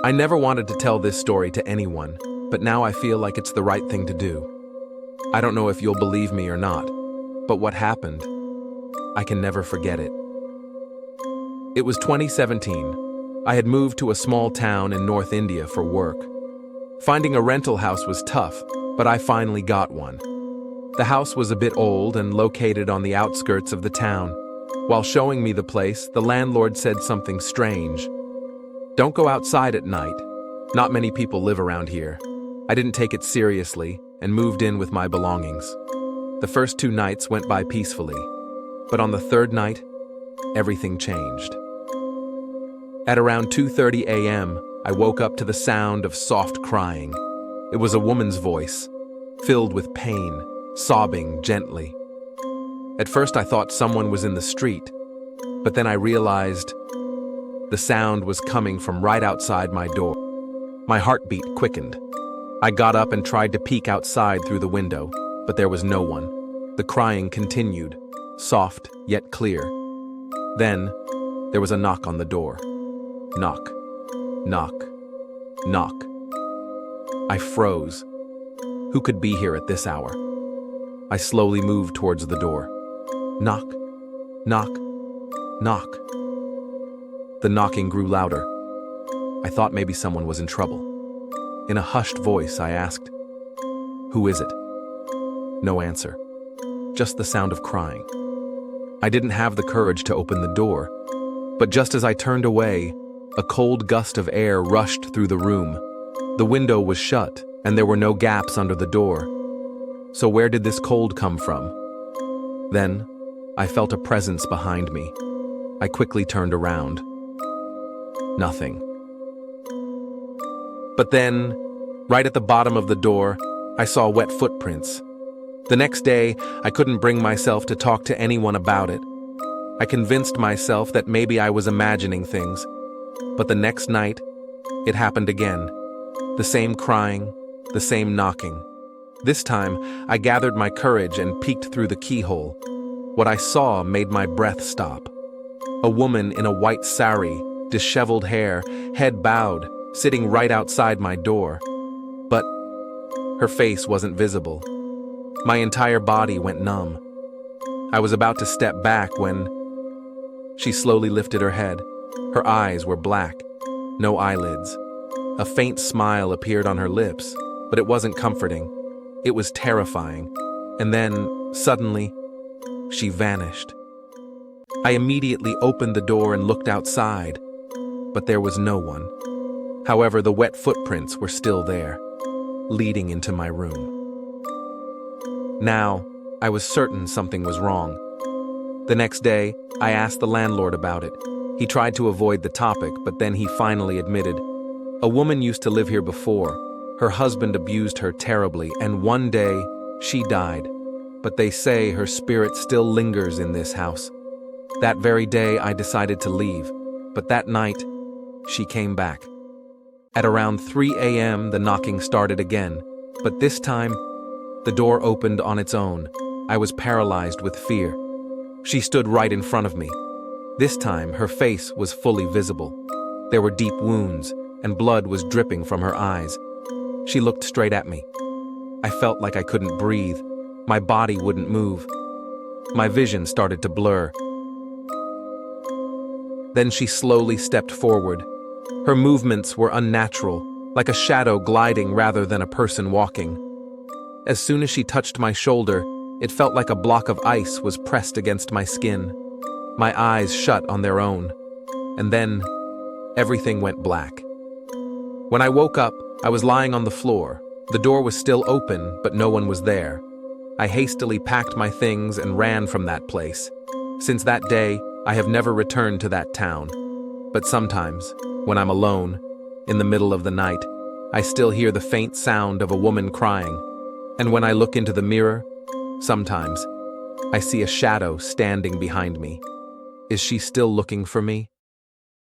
I never wanted to tell this story to anyone, but now I feel like it's the right thing to do. I don't know if you'll believe me or not, but what happened, I can never forget it. It was 2017. I had moved to a small town in North India for work. Finding a rental house was tough, but I finally got one. The house was a bit old and located on the outskirts of the town. While showing me the place, the landlord said something strange. "Don't go outside at night. Not many people live around here." I didn't take it seriously and moved in with my belongings. The first 2 nights went by peacefully, but on the third night, everything changed. At around 2:30 a.m., I woke up to the sound of soft crying. It was a woman's voice, filled with pain, sobbing gently. At first I thought someone was in the street, but then I realized the sound was coming from right outside my door. My heartbeat quickened. I got up and tried to peek outside through the window, but there was no one. The crying continued, soft yet clear. Then, there was a knock on the door. Knock, knock, knock. I froze. Who could be here at this hour? I slowly moved towards the door. Knock, knock, knock. The knocking grew louder. I thought maybe someone was in trouble. In a hushed voice, I asked, "Who is it?" No answer. Just the sound of crying. I didn't have the courage to open the door, but just as I turned away, a cold gust of air rushed through the room. The window was shut, and there were no gaps under the door. So where did this cold come from? Then, I felt a presence behind me. I quickly turned around. Nothing. But then, right at the bottom of the door, I saw wet footprints. The next day, I couldn't bring myself to talk to anyone about it. I convinced myself that maybe I was imagining things. But the next night, it happened again. The same crying, the same knocking. This time, I gathered my courage and peeked through the keyhole. What I saw made my breath stop. A woman in a white sari, disheveled hair, head bowed, sitting right outside my door. But her face wasn't visible. My entire body went numb. I was about to step back when she slowly lifted her head. Her eyes were black, no eyelids. A faint smile appeared on her lips, but it wasn't comforting. It was terrifying. And then, suddenly, she vanished. I immediately opened the door and looked outside, but there was no one. However, the wet footprints were still there, leading into my room. Now, I was certain something was wrong. The next day, I asked the landlord about it. He tried to avoid the topic, but then he finally admitted, "A woman used to live here before. Her husband abused her terribly, and one day, she died. But they say her spirit still lingers in this house. That very day, I decided to leave, but that night, she came back." At around 3 a.m., the knocking started again, but this time, the door opened on its own. I was paralyzed with fear. She stood right in front of me. This time, her face was fully visible. There were deep wounds, and blood was dripping from her eyes. She looked straight at me. I felt like I couldn't breathe. My body wouldn't move. My vision started to blur. Then she slowly stepped forward. Her movements were unnatural, like a shadow gliding rather than a person walking. As soon as she touched my shoulder, it felt like a block of ice was pressed against my skin. My eyes shut on their own. And then, everything went black. When I woke up, I was lying on the floor. The door was still open, but no one was there. I hastily packed my things and ran from that place. Since that day, I have never returned to that town. But sometimes, when I'm alone, in the middle of the night, I still hear the faint sound of a woman crying. And when I look into the mirror, sometimes, I see a shadow standing behind me. Is she still looking for me?